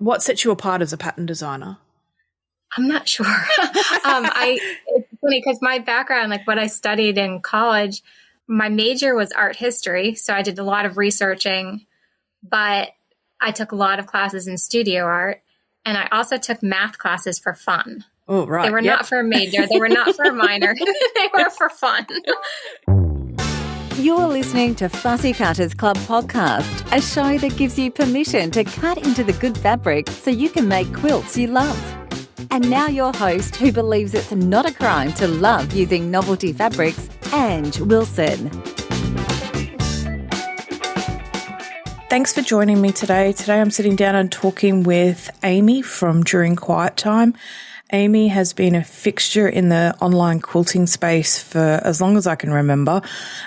What sets you apart as a pattern designer? I'm not sure. It's funny because my background, like what I studied in college, my major was art history. So I did a lot of researching, but I took a lot of classes in studio art. And I also took math classes for fun. Oh, right. They were not for a major. They were not for a minor. They were for fun. You're listening to Fussy Cutters Club podcast, a show that gives you permission to cut into the good fabric so you can make quilts you love. And now your host, who believes it's not a crime to love using novelty fabrics, Ange Wilson. Thanks for joining me today. Today I'm sitting down and talking with Amy from During Quiet Time. Amy has been a fixture in the online quilting space for as long as I can remember,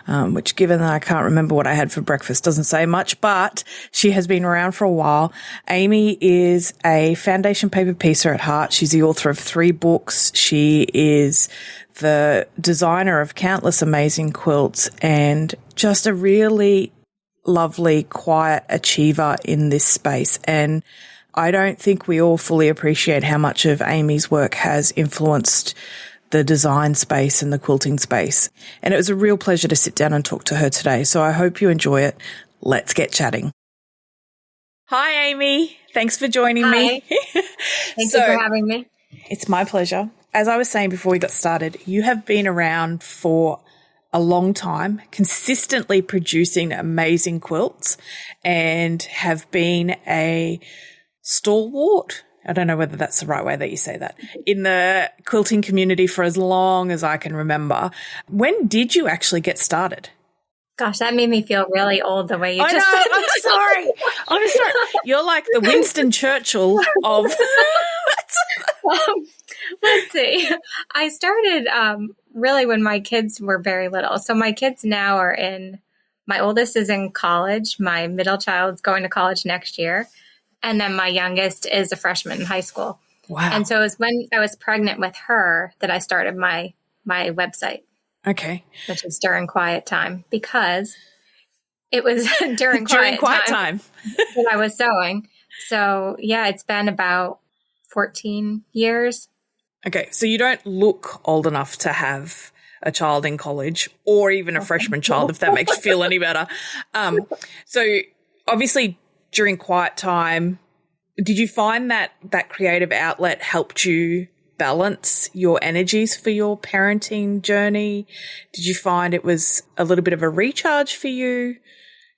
which given that I can't remember what I had for breakfast doesn't say much, but she has been around for a while. Amy is a foundation paper piecer at heart. She's the author of 3 books. She is the designer of countless amazing quilts and just a really lovely, quiet achiever in this space. And I don't think we all fully appreciate how much of Amy's work has influenced the design space and the quilting space. And it was a real pleasure to sit down and talk to her today. So I hope you enjoy it. Let's get chatting. Hi, Amy. Thanks for joining me. Thank you for having me. It's my pleasure. As I was saying before we got started, you have been around for a long time, consistently producing amazing quilts and have been a stalwart, I don't know whether that's the right way that you say that, in the quilting community for as long as I can remember. When did you actually get started? Gosh, that made me feel really old the way you just said that. I'm sorry. You're like the Winston Churchill of... Let's see. I started really when my kids were very little. So my kids now are my oldest is in college. My middle child's going to college next year. And then my youngest is a freshman in high school. Wow. And so it was when I was pregnant with her that I started my website. Okay. Which is During Quiet Time, because it was during quiet time that I was sewing. So yeah, it's been about 14 years. Okay. So you don't look old enough to have a child in college or even a freshman child, if that makes you feel any better. So obviously, during quiet time, did you find that creative outlet helped you balance your energies for your parenting journey? Did you find it was a little bit of a recharge for you?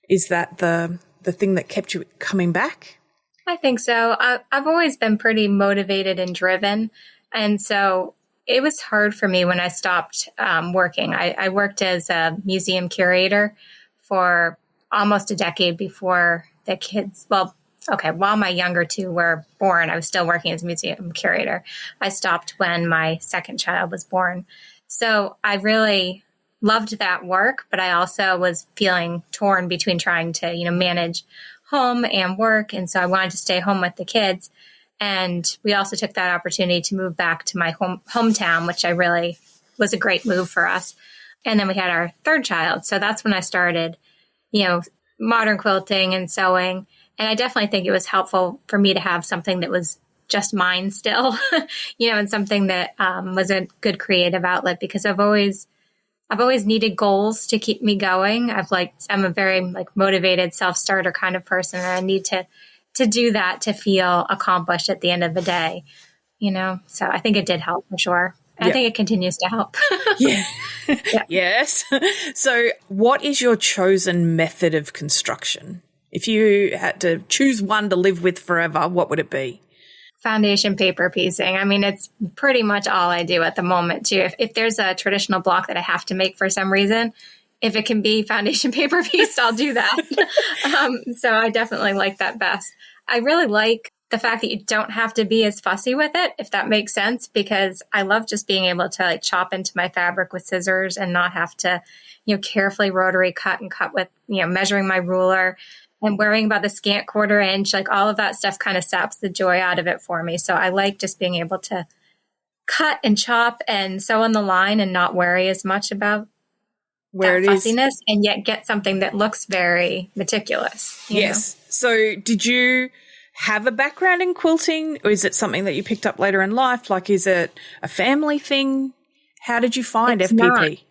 Is that the thing that kept you coming back? I think so. I've always been pretty motivated and driven. And so it was hard for me when I stopped working. I worked as a museum curator for almost a decade before the kids, while my younger 2 were born, I was still working as a museum curator. I stopped when my second child was born. So I really loved that work, but I also was feeling torn between trying to, manage home and work. And so I wanted to stay home with the kids. And we also took that opportunity to move back to my hometown, which I really was a great move for us. And then we had our third child. So that's when I started, modern quilting and sewing. And I definitely think it was helpful for me to have something that was just mine still, and something that was a good creative outlet, because I've always needed goals to keep me going. I'm a very motivated self-starter kind of person, and I need to do that to feel accomplished at the end of the day, So I think it did help for sure. I think it continues to help. Yeah. Yes. So what is your chosen method of construction? If you had to choose one to live with forever, what would it be? Foundation paper piecing. I mean, it's pretty much all I do at the moment, too. If there's a traditional block that I have to make for some reason, if it can be foundation paper pieced, I'll do that. So I definitely like that best. I really like the fact that you don't have to be as fussy with it, if that makes sense, because I love just being able to chop into my fabric with scissors and not have to, carefully rotary cut and cut with, measuring my ruler and worrying about the scant 1/4 inch. All of that stuff kind of saps the joy out of it for me. So I like just being able to cut and chop and sew on the line and not worry as much about that fussiness, and yet get something that looks very meticulous. Yes. So did you have a background in quilting, or is it something that you picked up later in life? Like, is it a family thing? How did you find It's FPP?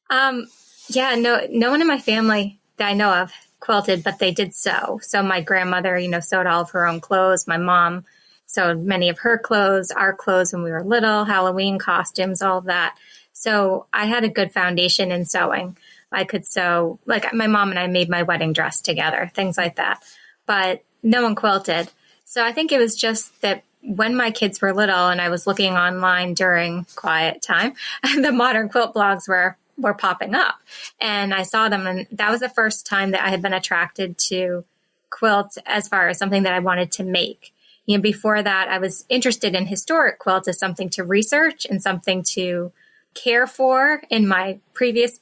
No one in my family that I know of quilted, but they did sew. So my grandmother, sewed all of her own clothes. My mom sewed many of her clothes, our clothes when we were little, Halloween costumes, all of that. So I had a good foundation in sewing. I could sew, like my mom and I made my wedding dress together, things like that. But no one quilted. So I think it was just that when my kids were little and I was looking online during quiet time, the modern quilt blogs were popping up, and I saw them. And that was the first time that I had been attracted to quilts as far as something that I wanted to make. Before that, I was interested in historic quilts as something to research and something to care for in my previous,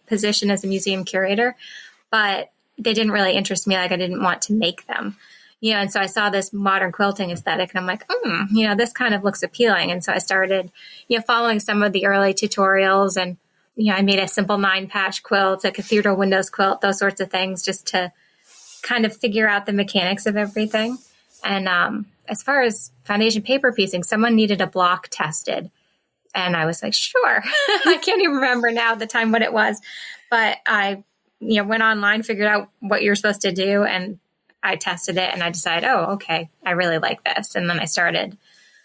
position as a museum curator, but they didn't really interest me. Like, I didn't want to make them, and so I saw this modern quilting aesthetic and I'm like, this kind of looks appealing. And so I started, following some of the early tutorials, and, I made a simple 9-patch quilt, a cathedral windows quilt, those sorts of things, just to kind of figure out the mechanics of everything. And as far as foundation paper piecing, someone needed a block tested. And I was like, sure. I can't even remember now the time what it was. But I, went online, figured out what you're supposed to do, and I tested it and I decided, oh, okay, I really like this. And then I started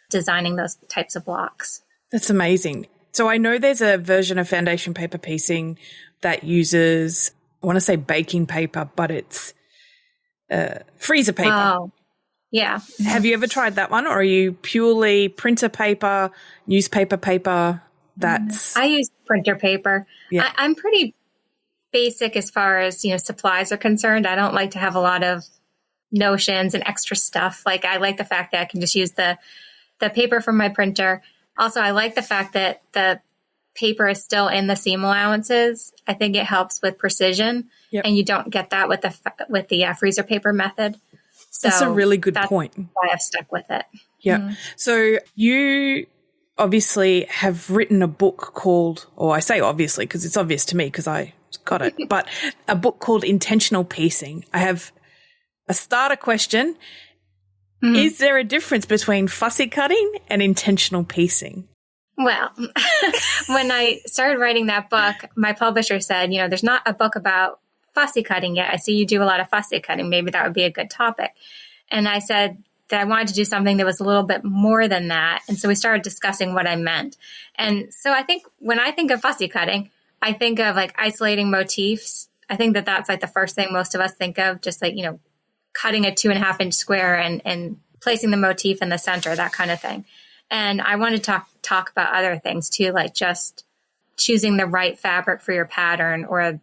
designing those types of blocks. That's amazing. So I know there's a version of foundation paper piecing that uses, I want to say baking paper, but it's freezer paper. Oh, yeah. Have you ever tried that one, or are you purely printer paper, newspaper paper? I use printer paper. Yeah. I'm pretty basic as far as, supplies are concerned. I don't like to have a lot of notions and extra stuff. Like, I like the fact that I can just use the paper from my printer. Also, I like the fact that the paper is still in the seam allowances. I think it helps with precision, and you don't get that with the freezer paper method. So that's a really good point. Why I've stuck with it. Yeah. Mm-hmm. So you obviously have written a book called, or I say obviously because it's obvious to me because I got it, but a book called Intentional Piecing. I have a starter question. Mm-hmm. Is there a difference between fussy cutting and intentional piecing? Well, when I started writing that book, my publisher said, there's not a book about fussy cutting yet. I see you do a lot of fussy cutting. Maybe that would be a good topic. And I said that I wanted to do something that was a little bit more than that. And so we started discussing what I meant. And so I think when I think of fussy cutting, I think of like isolating motifs. I think that that's like the first thing most of us think of, just like, cutting a 2.5-inch square and placing the motif in the center, that kind of thing. And I want to talk about other things too, like just choosing the right fabric for your pattern, or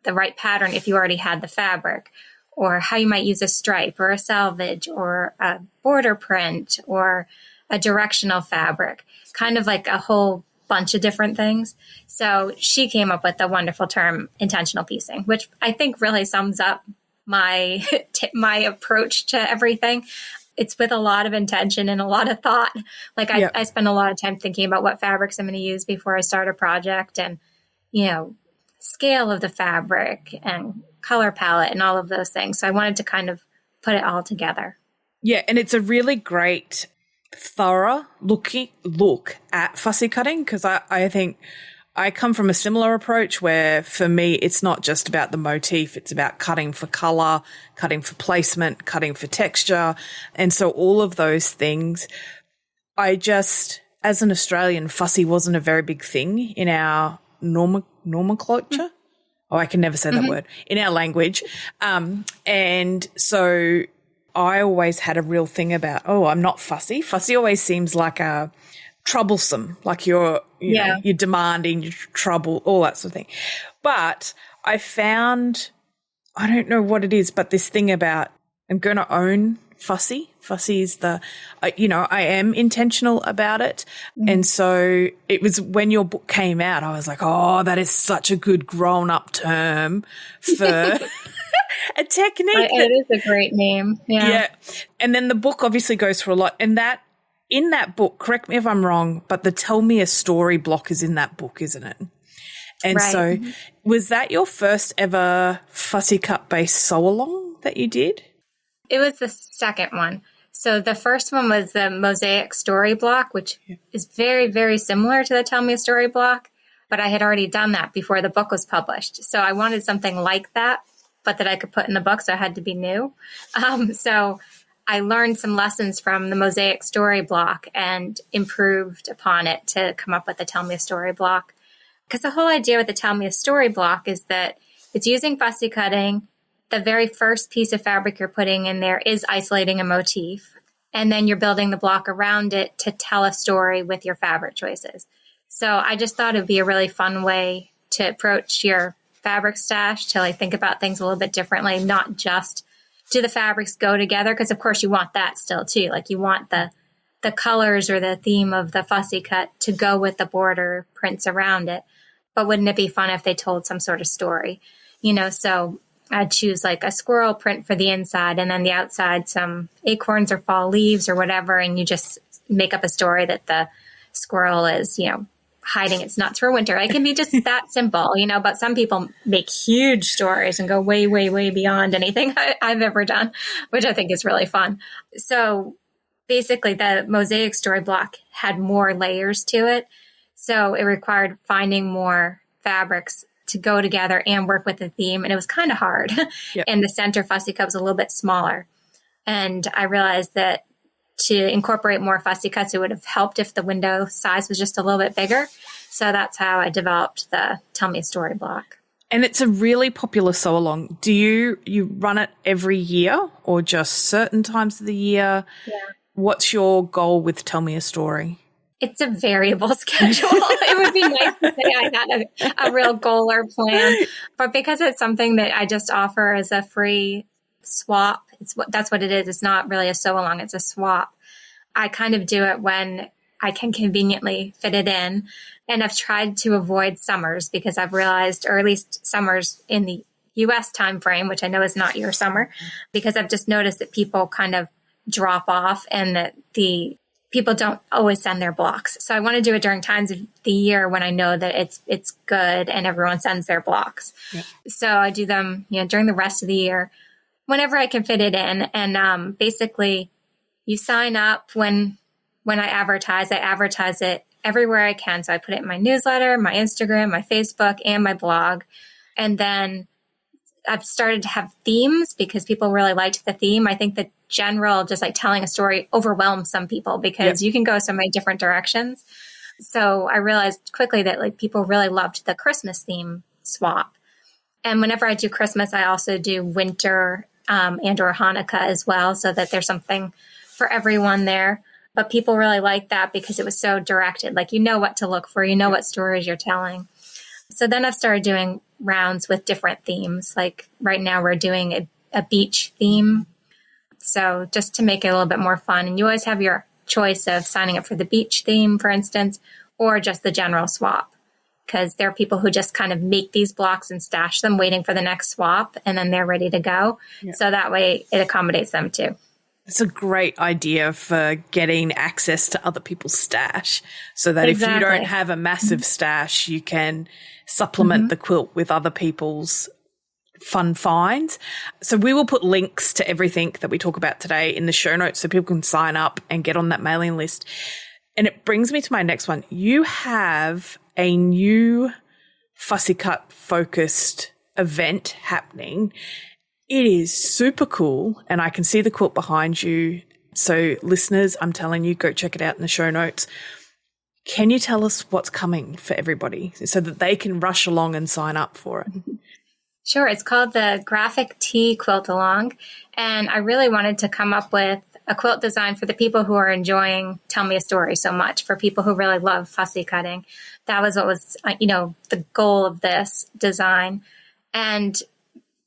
the right pattern if you already had the fabric, or how you might use a stripe or a selvage or a border print or a directional fabric, kind of like a whole bunch of different things. So she came up with the wonderful term intentional piecing, which I think really sums up my approach to everything. It's with a lot of intention and a lot of thought. Like I spend a lot of time thinking about what fabrics I'm going to use before I start a project, and, scale of the fabric and color palette and all of those things. So I wanted to kind of put it all together. Yeah. And it's a really great, thorough look at fussy cutting, because I think I come from a similar approach where for me, it's not just about the motif. It's about cutting for color, cutting for placement, cutting for texture. And so all of those things, as an Australian, fussy wasn't a very big thing in our nomenclature. Oh, I can never say that word, in our language. And so I always had a real thing about, I'm not fussy. Fussy always seems like a troublesome, like you're demanding, you're trouble, all that sort of thing. But I found, I don't know what it is, but this thing about I'm going to own fussy. Fussy is I am intentional about it. And so it was when your book came out, I was like, oh, that is such a good grown up term for a technique. It is a great name. Yeah. And then the book obviously goes for a lot. And in that book, correct me if I'm wrong, but the tell me a story block is in that book, isn't it? And so was that your first ever fussy cut based sew along that you did? It was the second one. So the first one was the mosaic story block, which is very, very similar to the Tell Me a Story block, but I had already done that before the book was published. So I wanted something like that, but that I could put in the book, so it had to be new. So I learned some lessons from the mosaic story block and improved upon it to come up with the Tell Me a Story block. Because the whole idea with the Tell Me a Story block is that it's using fussy cutting. The very first piece of fabric you're putting in there is isolating a motif, and then you're building the block around it to tell a story with your fabric choices. So I just thought it'd be a really fun way to approach your fabric stash, to like think about things a little bit differently, not just do the fabrics go together, because of course you want that still too. Like you want the colors or the theme of the fussy cut to go with the border prints around it. But wouldn't it be fun if they told some sort of story? So I'd choose like a squirrel print for the inside, and then the outside some acorns or fall leaves or whatever, and you just make up a story that the squirrel is, hiding its nuts for winter. It can be just that simple, but some people make huge stories and go way, way, way beyond anything I've ever done, which I think is really fun. So basically the mosaic story block had more layers to it. So it required finding more fabrics to go together and work with the theme. And it was kind of hard. Yep. And the center fussy cut was a little bit smaller. And I realized that to incorporate more fussy cuts, it would have helped if the window size was just a little bit bigger. So that's how I developed the Tell Me a Story block. And it's a really popular sew along. Do you run it every year or just certain times of the year? Yeah. What's your goal with Tell Me a Story? It's a variable schedule. It would be nice to say I had a real goal or plan. But because it's something that I just offer as a free swap, that's what it is. It's not really a sew along, it's a swap. I kind of do it when I can conveniently fit it in. And I've tried to avoid summers because I've realized, or at least summers in the US time frame, which I know is not your summer, because I've just noticed that people kind of drop off and that the people don't always send their blocks. So I want to do it during times of the year when I know that it's good and everyone sends their blocks. Yeah. So I do them, during the rest of the year, whenever I can fit it in. And basically you sign up when I advertise it everywhere I can. So I put it in my newsletter, my Instagram, my Facebook, and my blog. And then I've started to have themes because people really liked the theme. I think the general, just like telling a story, overwhelms some people because you can go so many different directions. So I realized quickly that like people really loved the Christmas theme swap. And whenever I do Christmas, I also do winter and or Hanukkah as well, so that there's something for everyone there. But people really like that because it was so directed. Like, what to look for, what stories you're telling. So then I've started doing rounds with different themes. Like right now we're doing a beach theme. So just to make it a little bit more fun. And you always have your choice of signing up for the beach theme, for instance, or just the general swap. Because there are people who just kind of make these blocks and stash them waiting for the next swap, and then they're ready to go. Yeah. So that way it accommodates them too. It's a great idea for getting access to other people's stash so that if you don't have a massive stash, you can supplement the quilt with other people's fun finds. So we will put links to everything that we talk about today in the show notes so people can sign up and get on that mailing list. And it brings me to my next one. You have a new fussy cut focused event happening. It is super cool, and I can see the quilt behind you. So listeners, I'm telling you, go check it out in the show notes. Can you tell us what's coming for everybody so that they can rush along and sign up for it? Sure. It's called the Graphic Tee Quilt Along, and I really wanted to come up with a quilt design for the people who are enjoying Tell Me a Story so much, for people who really love fussy cutting. That was what was, the goal of this design. And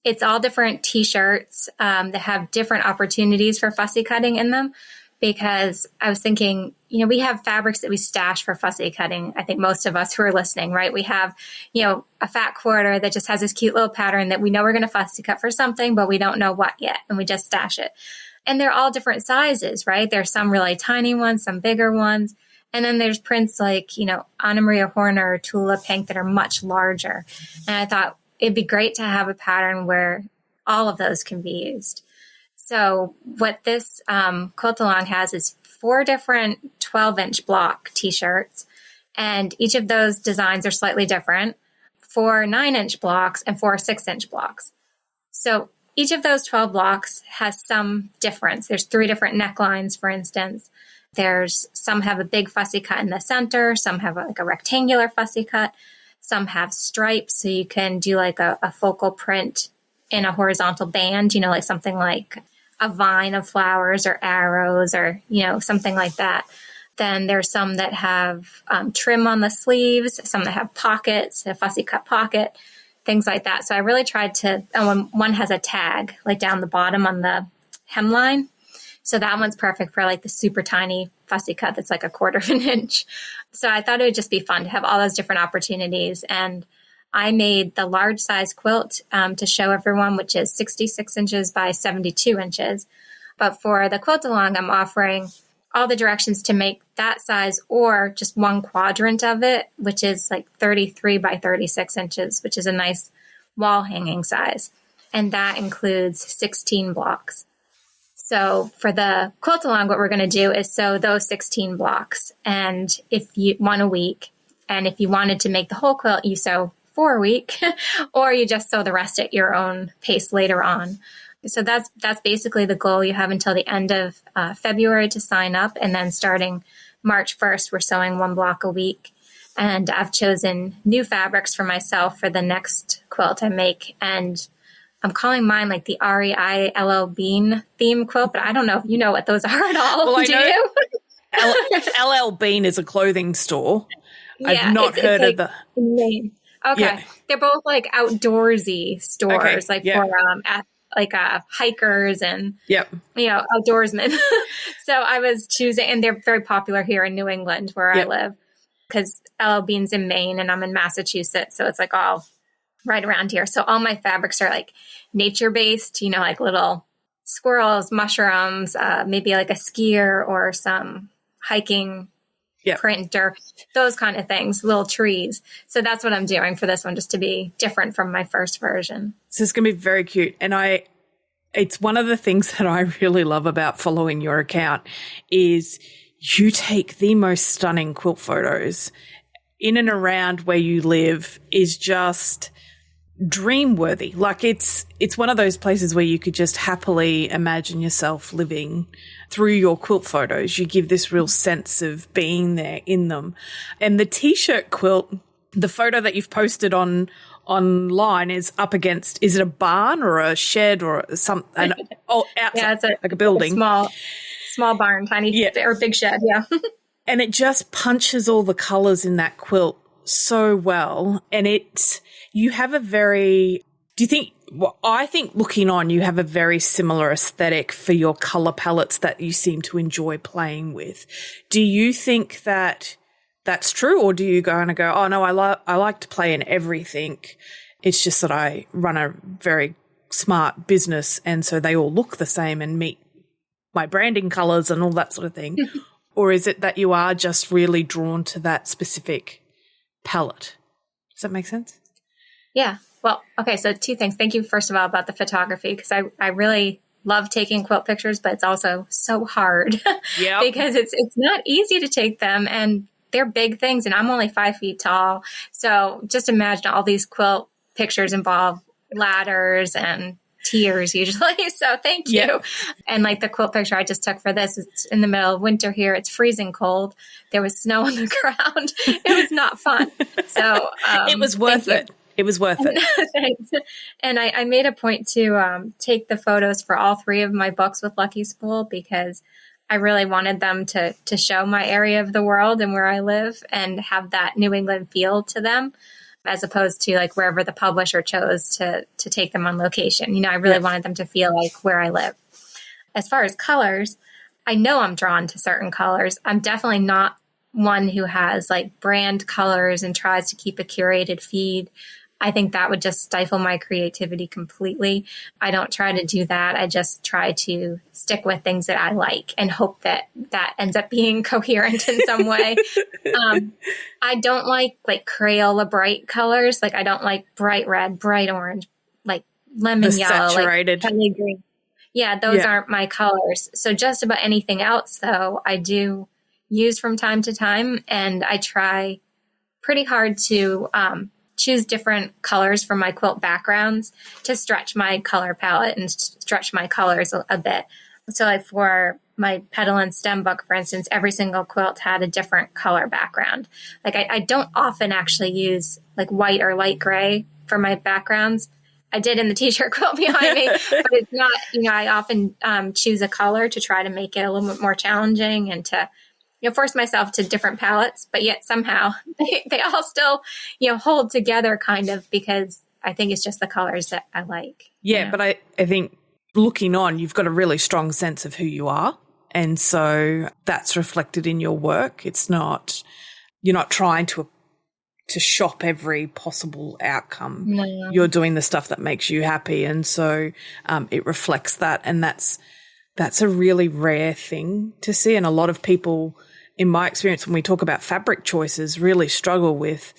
it's all different T-shirts that have different opportunities for fussy cutting in them, because I was thinking, we have fabrics that we stash for fussy cutting. I think most of us who are listening, right? We have, a fat quarter that just has this cute little pattern that we know we're going to fussy cut for something, but we don't know what yet, and we just stash it. And they're all different sizes, right? There's some really tiny ones, some bigger ones. And then there's prints like, Anna Maria Horner or Tula Pink that are much larger. And I thought it'd be great to have a pattern where all of those can be used. So what this quilt along has is 4 different 12-inch block t-shirts, and each of those designs are slightly different. 4 9-inch blocks and 4 6-inch blocks. So each of those 12 blocks has some difference. There's 3 different necklines, for instance. There's some have a big fussy cut in the center. Some have like a rectangular fussy cut. Some have stripes, so you can do like a focal print in a horizontal band, like something like a vine of flowers or arrows or, something like that. Then there's some that have trim on the sleeves, some that have pockets, a fussy cut pocket, things like that. So I really tried to, one has a tag like down the bottom on the hemline. So that one's perfect for like the super tiny fussy cut that's like 1/4 of an inch. So I thought it would just be fun to have all those different opportunities. And I made the large size quilt to show everyone, which is 66 inches by 72 inches. But for the quilt along, I'm offering all the directions to make that size or just one quadrant of it, which is like 33 by 36 inches, which is a nice wall hanging size. And that includes 16 blocks. So for the quilt along, what we're going to do is sew those 16 blocks. And if you want a week, and if you wanted to make the whole quilt, you sew for a week, or you just sew the rest at your own pace later on. So that's basically the goal. You have until the end of February to sign up. And then starting March 1st, we're sewing 1 block a week. And I've chosen new fabrics for myself for the next quilt I make. And I'm calling mine like the REILL Bean theme quilt, but I don't know if you know what those are at all. Well, I Do know you? LL Bean is a clothing store. Yeah, I've not heard of the name. Okay. Yeah. They're both like outdoorsy stores, for hikers and, outdoorsmen. So I was choosing, and they're very popular here in New England where I live, because LL Bean's in Maine and I'm in Massachusetts. So it's like all right around here. So all my fabrics are like nature based, like little squirrels, mushrooms, maybe like a skier or some hiking print or those kind of things, little trees. So that's what I'm doing for this one, just to be different from my first version. So it's going to be very cute. And it's one of the things that I really love about following your account is you take the most stunning quilt photos in and around where you live is just dream worthy. Like it's one of those places where you could just happily imagine yourself living through your quilt photos. You give this real sense of being there in them. And the t-shirt quilt, the photo that you've posted online is up against, is it a barn or a shed or something? Outside, it's like a building. Small barn, tiny or big shed. Yeah. And it just punches all the colors in that quilt so well. And you have a very, I think looking on, you have a very similar aesthetic for your color palettes that you seem to enjoy playing with. Do you think that that's true, or do you go, oh no, I like to play in everything. It's just that I run a very smart business and so they all look the same and meet my branding colors and all that sort of thing. Or is it that you are just really drawn to that specific palette? Does that make sense? Yeah. Well, okay. So 2 things. Thank you, first of all, about the photography, because I really love taking quilt pictures, but it's also so hard because it's not easy to take them, and they're big things, and I'm only 5 feet tall. So just imagine all these quilt pictures involve ladders and tiers usually. So thank you. Yeah. And like the quilt picture I just took for this, it's in the middle of winter here. It's freezing cold. There was snow on the ground. It was not fun. So it was worth it. It was worth it. Thanks. And I made a point to take the photos for all 3 of my books with Lucky Spool, because I really wanted them to show my area of the world and where I live and have that New England feel to them, as opposed to like wherever the publisher chose to take them on location. I really wanted them to feel like where I live. As far as colors, I know I'm drawn to certain colors. I'm definitely not one who has like brand colors and tries to keep a curated feed. I think that would just stifle my creativity completely. I don't try to do that. I just try to stick with things that I like and hope that ends up being coherent in some way. I don't like Crayola bright colors. Like I don't like bright red, bright orange, like lemon yellow, saturated. like green. Yeah, those aren't my colors. So just about anything else, though, I do use from time to time, and I try pretty hard to choose different colors from my quilt backgrounds to stretch my color palette and stretch my colors a bit. So like for my petal and stem book, for instance, every single quilt had a different color background. Like I don't often actually use like white or light gray for my backgrounds. I did in the t-shirt quilt behind me, but it's not, I often choose a color to try to make it a little bit more challenging and to, force myself to different palettes, but yet somehow they all still, hold together kind of, because I think it's just the colors that I like. Yeah, but I think looking on, you've got a really strong sense of who you are. And so that's reflected in your work. It's not, you're not trying to shop every possible outcome. No. You're doing the stuff that makes you happy. And so it reflects that. And that's a really rare thing to see. And a lot of people, in my experience, when we talk about fabric choices, really struggle with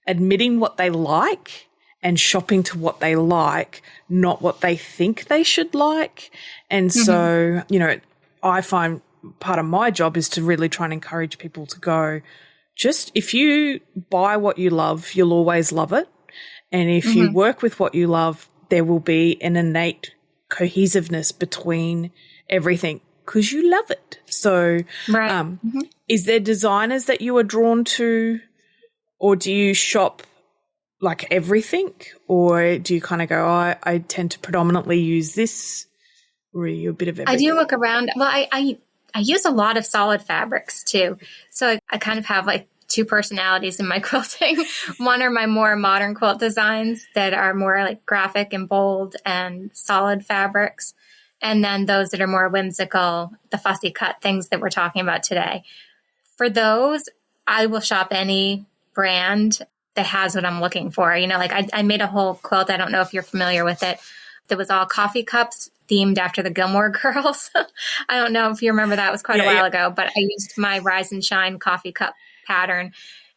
admitting what they like and shopping to what they like, not what they think they should like. And so, I find part of my job is to really try and encourage people to go, just if you buy what you love, you'll always love it. And if you work with what you love, there will be an innate cohesiveness between everything because you love it. So is there designers that you are drawn to, or do you shop like everything, or do you kind of go, I tend to predominantly use this, or are you a bit of everything? I do look around. Well, I use a lot of solid fabrics too. So I kind of have like two personalities in my quilting. One are my more modern quilt designs that are more like graphic and bold and solid fabrics. And then those that are more whimsical, the fussy cut things that we're talking about today. For those, I will shop any brand that has what I'm looking for. Like I made a whole quilt. I don't know if you're familiar with it. That was all coffee cups themed after the Gilmore Girls. I don't know if you remember that. It was quite a while ago, but I used my Rise and Shine coffee cup pattern,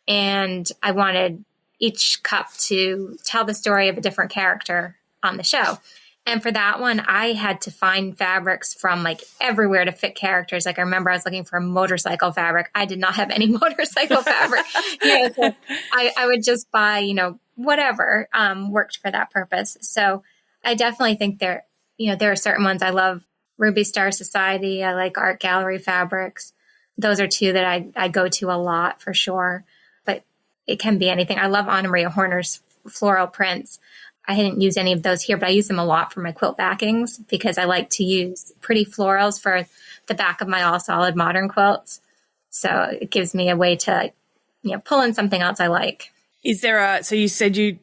and I wanted each cup to tell the story of a different character on the show. And for that one, I had to find fabrics from like everywhere to fit characters. Like I remember I was looking for a motorcycle fabric. I did not have any motorcycle fabric. So I would just buy, whatever worked for that purpose. So I definitely think there are certain ones I love. Ruby Star Society. I like Art Gallery fabrics. Those are two that I go to a lot for sure. But it can be anything. I love Anna Maria Horner's floral prints. I hadn't used any of those here, but I use them a lot for my quilt backings because I like to use pretty florals for the back of my all solid modern quilts. So it gives me a way to, pull in something else I like. Is there so you said you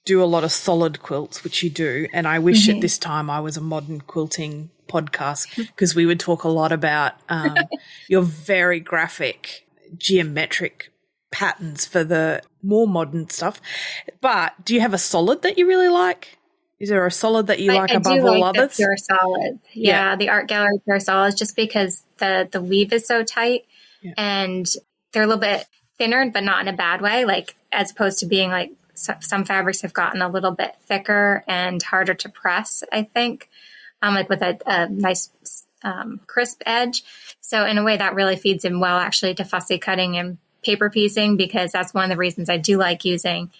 do a lot of solid quilts, which you do. And I wish at this time I was a modern quilting podcast because we would talk a lot about your very graphic geometric patterns for the more modern stuff. But do you have a solid that you really like? Is there a solid that you like above all others? Pure solid. Yeah, the Art Gallery pure solids, just because the weave is so tight and they're a little bit thinner, but not in a bad way. Like as opposed to being like some fabrics have gotten a little bit thicker and harder to press, I think, like with a nice crisp edge. So in a way that really feeds in well actually to fussy cutting and paper piecing, because that's one of the reasons I do like using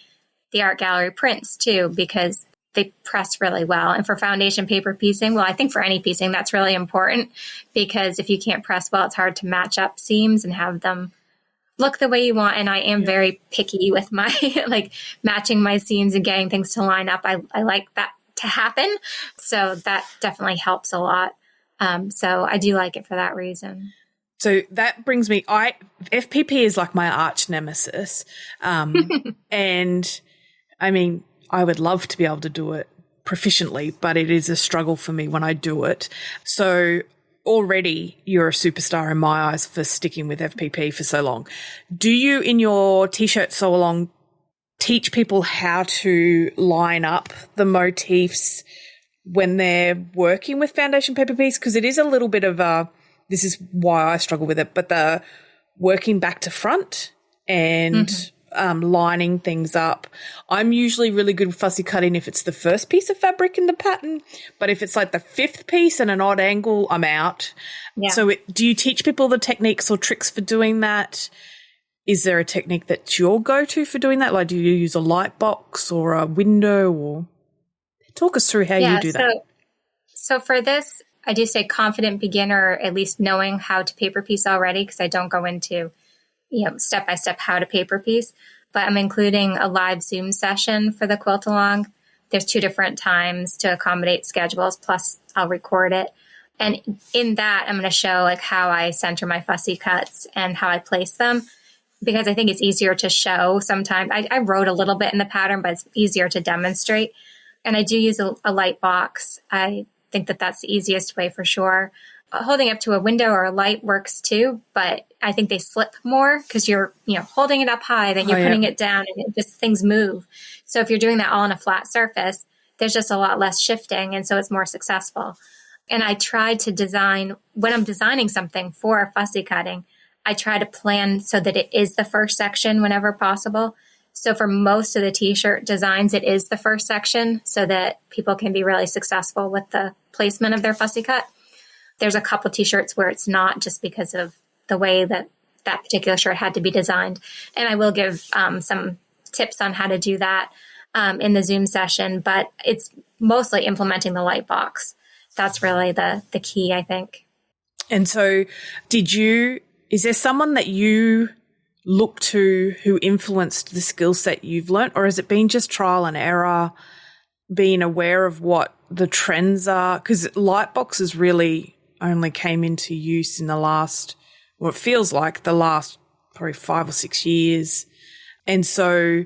the Art Gallery prints too, because they press really well. And for foundation paper piecing, well, I think for any piecing, that's really important because if you can't press well, it's hard to match up seams and have them look the way you want. And I am very picky with my, like matching my seams and getting things to line up. I like that to happen. So that definitely helps a lot. So I do like it for that reason. So that brings me, FPP is like my arch nemesis. And I mean, I would love to be able to do it proficiently, but it is a struggle for me when I do it. So already you're a superstar in my eyes for sticking with FPP for so long. Do you, in your T-shirt Sew Along, teach people how to line up the motifs when they're working with foundation paper piece? Because it is a little bit of this is why I struggle with it, but the working back to front and lining things up. I'm usually really good with fussy cutting if it's the first piece of fabric in the pattern, but if it's like the fifth piece and an odd angle, I'm out. Yeah. So do you teach people the techniques or tricks for doing that? Is there a technique that's your go-to for doing that? Like, do you use a light box or a window, or talk us through how you do that? So for this, I do say confident beginner, or at least knowing how to paper piece already, because I don't go into, step-by-step how to paper piece, but I'm including a live Zoom session for the Quilt Along. There's 2 different times to accommodate schedules, plus I'll record it. And in that, I'm going to show like how I center my fussy cuts and how I place them, because I think it's easier to show sometimes. I wrote a little bit in the pattern, but it's easier to demonstrate. And I do use a light box. I think that that's the easiest way for sure. Holding up to a window or a light works too, but I think they slip more because you're, holding it up high, then you're putting it down, and things move. So if you're doing that all on a flat surface, there's just a lot less shifting, and so it's more successful. And I try to design, when I'm designing something for fussy cutting, I try to plan so that it is the first section whenever possible. So for most of the t-shirt designs, it is the first section so that people can be really successful with the placement of their fussy cut. There's a couple t-shirts where it's not, just because of the way that particular shirt had to be designed. And I will give some tips on how to do that in the Zoom session, but it's mostly implementing the light box. That's really the key, I think. And so is there someone that you look to who influenced the skill set you've learnt, or has it been just trial and error, being aware of what the trends are? Because light boxes really only came into use in the last, well, it feels like the last probably 5 or 6 years. And so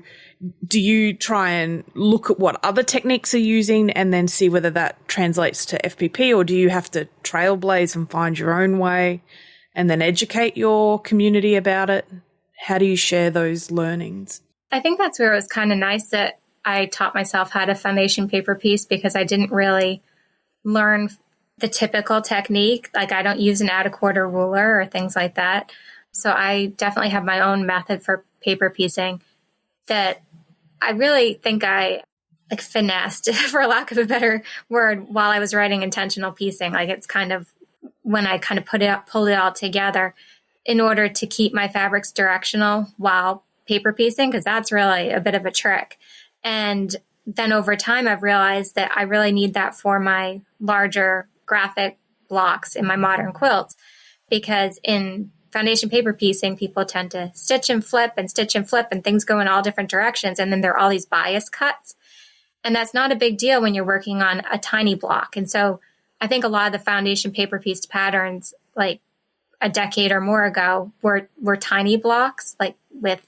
do you try and look at what other techniques are using and then see whether that translates to FPP, or do you have to trailblaze and find your own way and then educate your community about it? How do you share those learnings? I think that's where it was kind of nice that I taught myself how to foundation paper piece, because I didn't really learn the typical technique. Like, I don't use an out-of-quarter ruler or things like that. So I definitely have my own method for paper piecing that I really think I finessed, for lack of a better word, while I was writing intentional piecing. Like, it's kind of when I kind of pulled it all together in order to keep my fabrics directional while paper piecing, because that's really a bit of a trick. And then over time, I've realized that I really need that for my larger graphic blocks in my modern quilts, because in foundation paper piecing, people tend to stitch and flip and things go in all different directions. And then there are all these bias cuts. And that's not a big deal when you're working on a tiny block. And so I think a lot of the foundation paper pieced patterns, like a decade or more ago, were tiny blocks, like with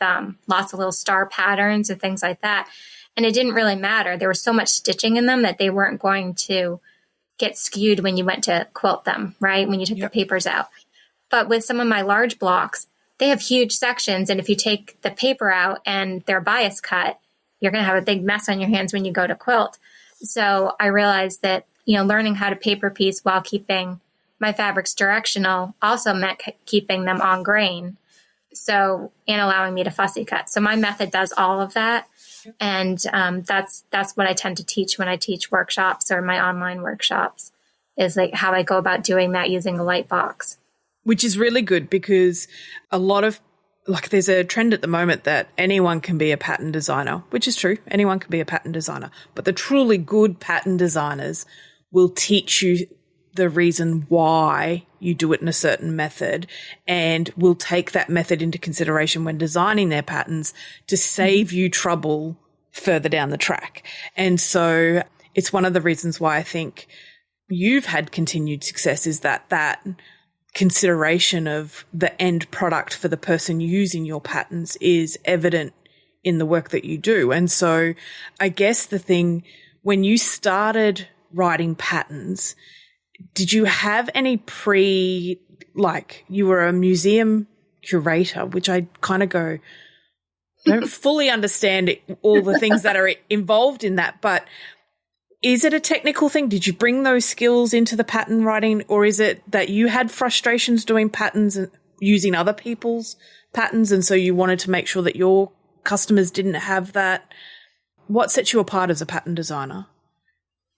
lots of little star patterns and things like that. And it didn't really matter. There was so much stitching in them that they weren't going to get skewed when you went to quilt them, right? When you took the papers out. But with some of my large blocks, they have huge sections. And if you take the paper out and they're bias cut, you're going to have a big mess on your hands when you go to quilt. So I realized that, learning how to paper piece while keeping my fabrics directional also meant keeping them on grain. So, and allowing me to fussy cut. So my method does all of that. And that's what I tend to teach when I teach workshops or my online workshops, is like how I go about doing that using a light box. Which is really good, because a lot of, there's a trend at the moment that anyone can be a pattern designer, which is true. Anyone can be a pattern designer. But the truly good pattern designers will teach you the reason why you do it in a certain method, and will take that method into consideration when designing their patterns to save you trouble further down the track. And so it's one of the reasons why I think you've had continued success, is that consideration of the end product for the person using your patterns is evident in the work that you do. And so I guess the thing, when you started writing patterns, did you have any you were a museum curator, which I kind of go, don't fully understand all the things that are involved in that, but is it a technical thing? Did you bring those skills into the pattern writing, or is it that you had frustrations doing patterns and using other people's patterns, and so you wanted to make sure that your customers didn't have that? What sets you apart as a pattern designer?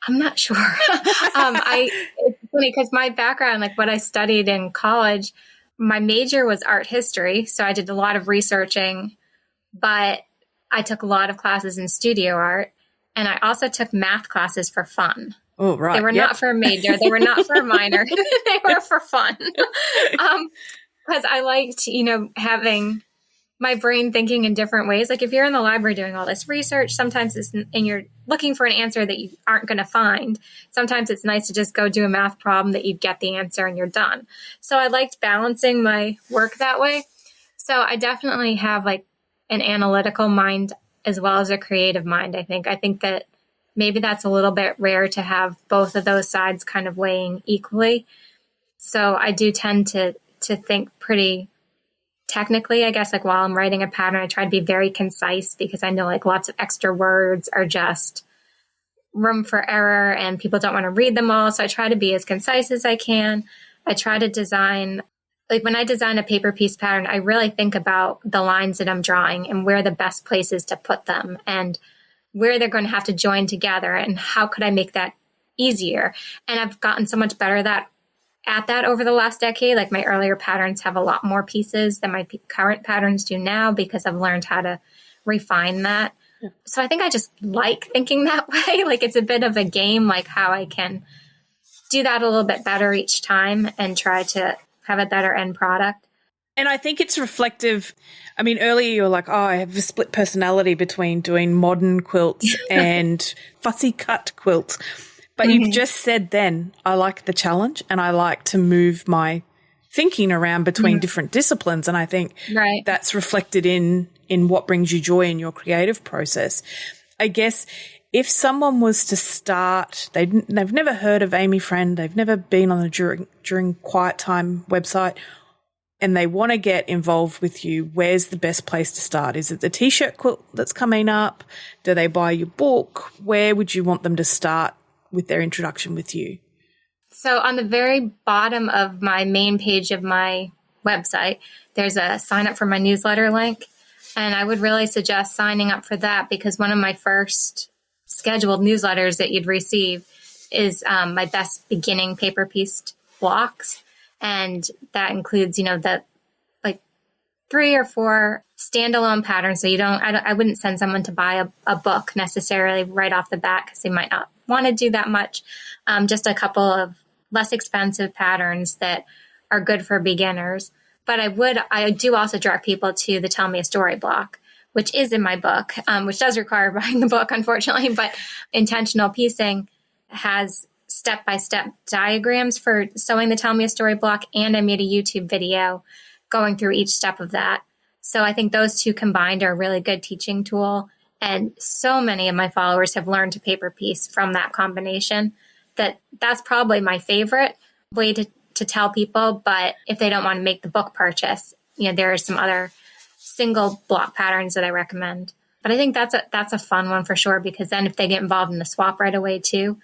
I'm not sure. It's funny because my background, like what I studied in college, my major was art history. So I did a lot of researching, but I took a lot of classes in studio art. And I also took math classes for fun. Oh, right. They were not for a major. They were not for a minor. They were for fun. Because I liked, having my brain thinking in different ways. Like if you're in the library doing all this research, sometimes and you're looking for an answer that you aren't going to find. Sometimes it's nice to just go do a math problem that you get the answer and you're done. So I liked balancing my work that way. So I definitely have like an analytical mind as well as a creative mind, I think. I think that maybe that's a little bit rare to have both of those sides kind of weighing equally. So I do tend to think pretty technically, I guess, like while I'm writing a pattern, I try to be very concise because I know like lots of extra words are just room for error and people don't want to read them all. So I try to be as concise as I can. I try to design, like when I design a paper piece pattern, I really think about the lines that I'm drawing and where the best places to put them and where they're going to have to join together and how could I make that easier. And I've gotten so much better at that over the last decade. Like my earlier patterns have a lot more pieces than my current patterns do now because I've learned how to refine that. Yeah. So I think I just like thinking that way. Like it's a bit of a game, like how I can do that a little bit better each time and try to have a better end product. And I think it's reflective. I mean, earlier you were like, oh, I have a split personality between doing modern quilts and fussy cut quilts. But you've just said then, I like the challenge and I like to move my thinking around between different disciplines. And I think that's reflected in what brings you joy in your creative process. I guess if someone was to start, they've never heard of Amy Friend, they've never been on the During Quiet Time website, and they want to get involved with you, where's the best place to start? Is it the T-shirt quilt that's coming up? Do they buy your book? Where would you want them to start with their introduction with you? So on the very bottom of my main page of my website, there's a sign up for my newsletter link. And I would really suggest signing up for that because one of my first scheduled newsletters that you'd receive is my best beginning paper pieced blocks. And that includes, the like 3 or 4 standalone patterns. So I wouldn't send someone to buy a book necessarily right off the bat because they might not want to do that much. Just a couple of less expensive patterns that are good for beginners. But I do also direct people to the Tell Me a Story block, which is in my book, which does require buying the book, unfortunately. But Intentional Piecing has step-by-step diagrams for sewing the Tell Me a Story block, and I made a YouTube video going through each step of that. So I think those two combined are a really good teaching tool. And so many of my followers have learned to paper piece from that combination that's probably my favorite way to tell people. But if they don't want to make the book purchase, there are some other single block patterns that I recommend. But I think that's a fun one for sure, because then if they get involved in the swap right away too,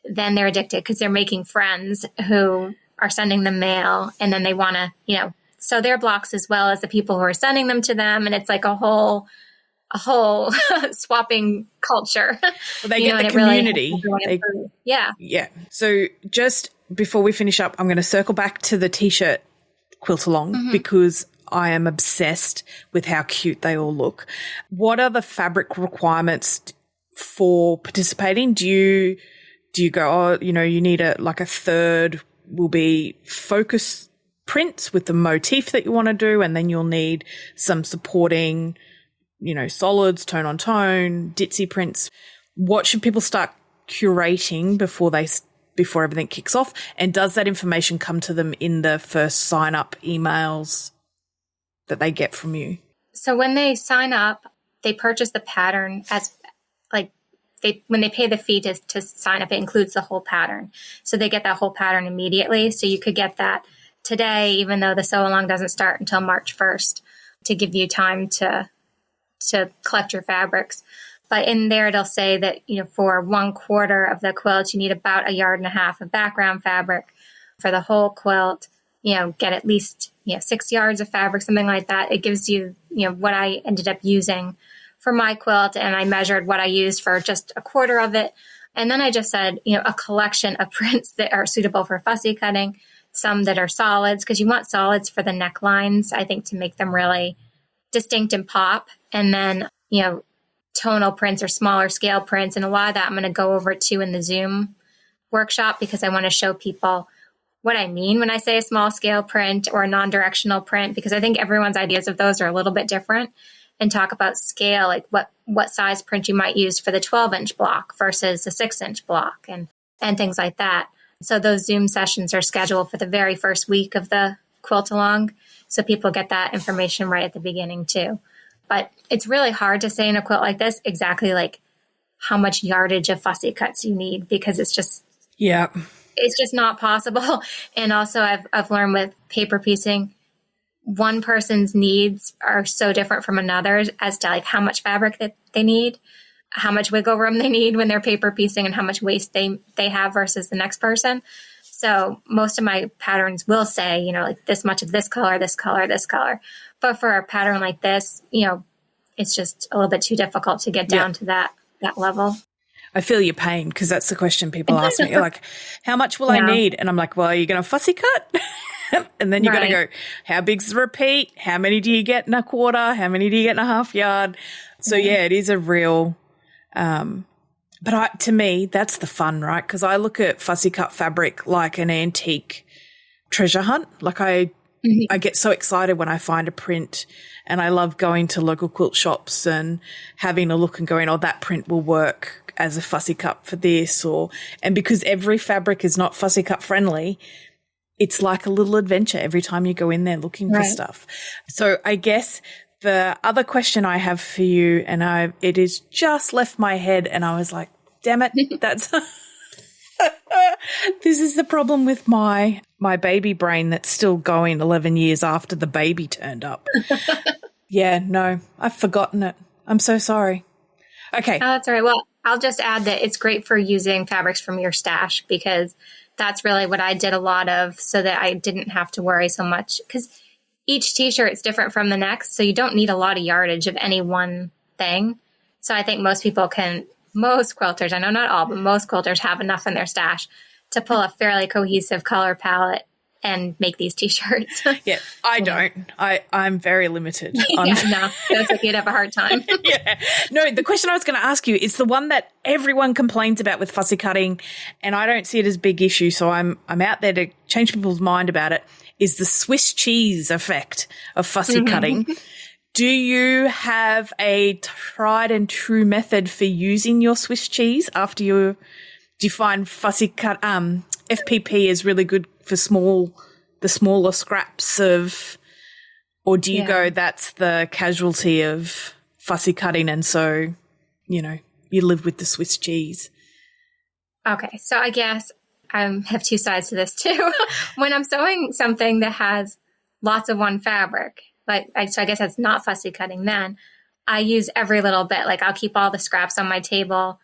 then they're addicted because they're making friends who are sending them mail, and then they want to, sew their blocks as well as the people who are sending them to them. And it's like a whole swapping culture. Well, they get the community. Really yeah. Yeah. So just before we finish up, I'm going to circle back to the T-shirt quilt along because I am obsessed with how cute they all look. What are the fabric requirements for participating? Do you go, you need a third will be focus prints with the motif that you want to do, and then you'll need some supporting, solids, tone on tone, ditzy prints. What should people start curating before everything kicks off? And does that information come to them in the first sign up emails that they get from you? So when they sign up, they purchase the pattern when they pay the fee to sign up, it includes the whole pattern. So they get that whole pattern immediately. So you could get that today, even though the sew along doesn't start until March 1st, to give you time to collect your fabrics. But in there, it'll say that, for 1/4 of the quilt, you need about 1.5 yards of background fabric. For the whole quilt, get at least, 6 yards of fabric, something like that. It gives you, what I ended up using for my quilt. And I measured what I used for just a quarter of it. And then I just said, a collection of prints that are suitable for fussy cutting, some that are solids, because you want solids for the necklines, I think, to make them really distinct and pop. And then, tonal prints or smaller scale prints. And a lot of that I'm going to go over too in the Zoom workshop, because I want to show people what I mean when I say a small scale print or a non-directional print, because I think everyone's ideas of those are a little bit different, and talk about scale, like what size print you might use for the 12-inch block versus a 6-inch block and things like that. So those Zoom sessions are scheduled for the very first week of the Quilt Along. So people get that information right at the beginning too. But it's really hard to say in a quilt like this exactly like how much yardage of fussy cuts you need, because it's just not possible. And also I've learned with paper piecing, one person's needs are so different from another's as to like how much fabric that they need, how much wiggle room they need when they're paper piecing, and how much waste they have versus the next person. So most of my patterns will say, like this much of this color, this color, this color. But for a pattern like this, it's just a little bit too difficult to get down to that level. I feel your pain, because that's the question people ask me. Like, how much will I need? And I'm like, well, are you going to fussy cut? And then you're going to go, how big's the repeat? How many do you get in a quarter? How many do you get in a half yard? So, it is a real but to me, that's the fun, right? Because I look at fussy cut fabric like an antique treasure hunt. Like I get so excited when I find a print, and I love going to local quilt shops and having a look and going, oh, that print will work as a fussy cut for this, and because every fabric is not fussy cut friendly, it's like a little adventure every time you go in there looking for stuff. So I guess the other question I have for you, and it has just left my head, and I was like, damn it, that's this is the problem with my baby brain that's still going 11 years after the baby turned up. I've forgotten it. I'm so sorry. Okay. Oh, that's all right. Well, I'll just add that it's great for using fabrics from your stash, because that's really what I did a lot of, so that I didn't have to worry so much, because each t-shirt is different from the next. So you don't need a lot of yardage of any one thing. So I think most quilters, I know not all, but most quilters have enough in their stash to pull a fairly cohesive color palette and make these t-shirts. Yeah, I don't. I'm very limited. No, that's like you'd have a hard time. No, the question I was going to ask you is the one that everyone complains about with fussy cutting, and I don't see it as a big issue, so I'm out there to change people's mind about it, is the Swiss cheese effect of fussy cutting. Do you have a tried and true method for using your Swiss cheese after do you find fussy cut, FPP is really good for the smaller scraps or do you go, that's the casualty of fussy cutting, and so, you live with the Swiss cheese? Okay. So I guess I have two sides to this too. When I'm sewing something that has lots of one fabric, so I guess that's not fussy cutting, then I use every little bit. Like I'll keep all the scraps on my table,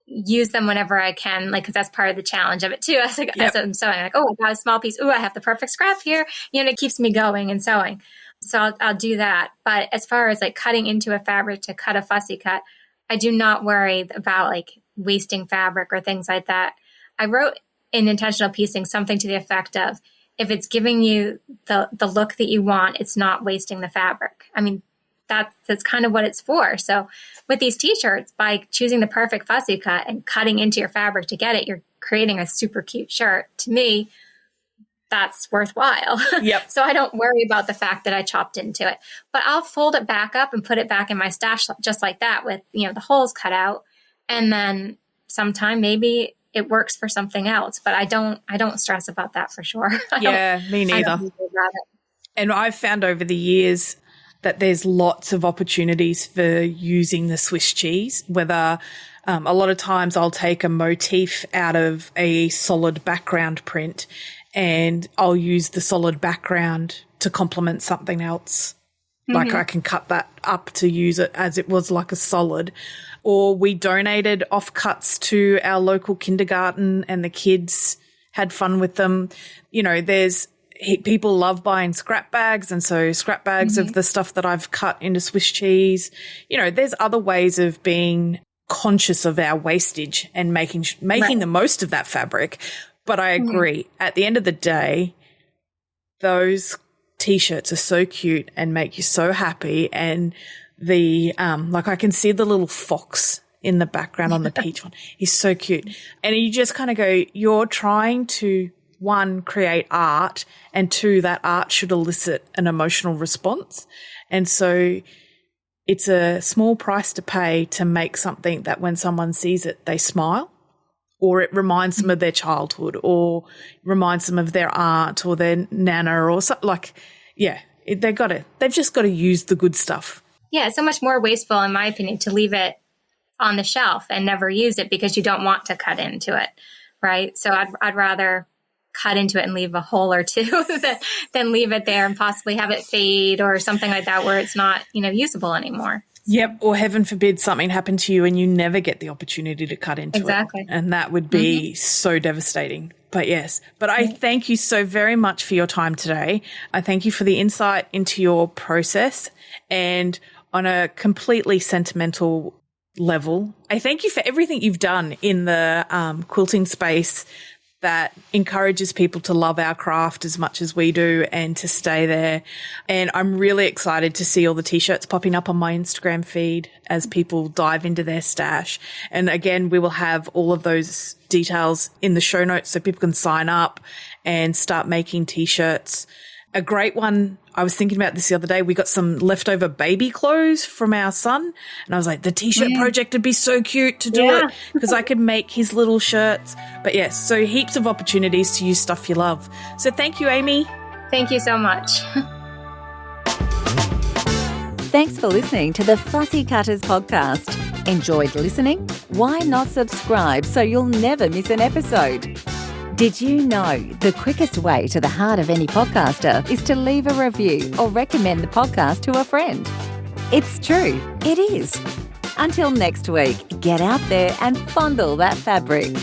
use them whenever I can, because that's part of the challenge of it too. As I'm sewing, like, oh, I got a small piece. Oh, I have the perfect scrap here. It keeps me going and sewing. So I'll do that. But as far as cutting into a fabric to cut a fussy cut, I do not worry about wasting fabric or things like that. I wrote in Intentional Piecing something to the effect of, if it's giving you the look that you want, it's not wasting the fabric. I mean, that's kind of what it's for. So with these t-shirts, by choosing the perfect fussy cut and cutting into your fabric to get it, you're creating a super cute shirt. To me, that's worthwhile. Yep. So I don't worry about the fact that I chopped into it. But I'll fold it back up and put it back in my stash just like that, with the holes cut out. And then sometime maybe it works for something else, but I don't stress about that for sure. Yeah, me neither. And I've found over the years that there's lots of opportunities for using the Swiss cheese, whether a lot of times I'll take a motif out of a solid background print and I'll use the solid background to complement something else. Like I can cut that up to use it as it was like a solid. Or we donated offcuts to our local kindergarten and the kids had fun with them. people love buying scrap bags, and so scrap bags of the stuff that I've cut into Swiss cheese. You know, there's other ways of being conscious of our wastage and making the most of that fabric. But I agree, at the end of the day, those T-shirts are so cute and make you so happy. And the like, I can see the little fox in the background on the peach one. He's so cute. And you just kind of go, you're trying to, one, create art, and two, that art should elicit an emotional response. And so it's a small price to pay to make something that when someone sees it, they smile, or it reminds them of their childhood, or reminds them of their aunt or their nana, or something. Like, yeah, they've just got to use the good stuff. Yeah, it's so much more wasteful, in my opinion, to leave it on the shelf and never use it because you don't want to cut into it, right? So I'd rather cut into it and leave a hole or two than leave it there and possibly have it fade or something like that where it's not, usable anymore. Yep. Or heaven forbid something happened to you and you never get the opportunity to cut into it. And that would be so devastating. But yes, I thank you so very much for your time today. I thank you for the insight into your process, and on a completely sentimental level, I thank you for everything you've done in the quilting space that encourages people to love our craft as much as we do and to stay there. And I'm really excited to see all the T-shirts popping up on my Instagram feed as people dive into their stash. And again, we will have all of those details in the show notes so people can sign up and start making T-shirts. A great one, I was thinking about this the other day, we got some leftover baby clothes from our son, and I was like, the T-shirt project would be so cute to do it because I could make his little shirts. But yes, so heaps of opportunities to use stuff you love. So thank you, Amy. Thank you so much. Thanks for listening to the Fussy Cutters podcast. Enjoyed listening? Why not subscribe so you'll never miss an episode? Did you know the quickest way to the heart of any podcaster is to leave a review or recommend the podcast to a friend? It's true, it is. Until next week, get out there and fondle that fabric.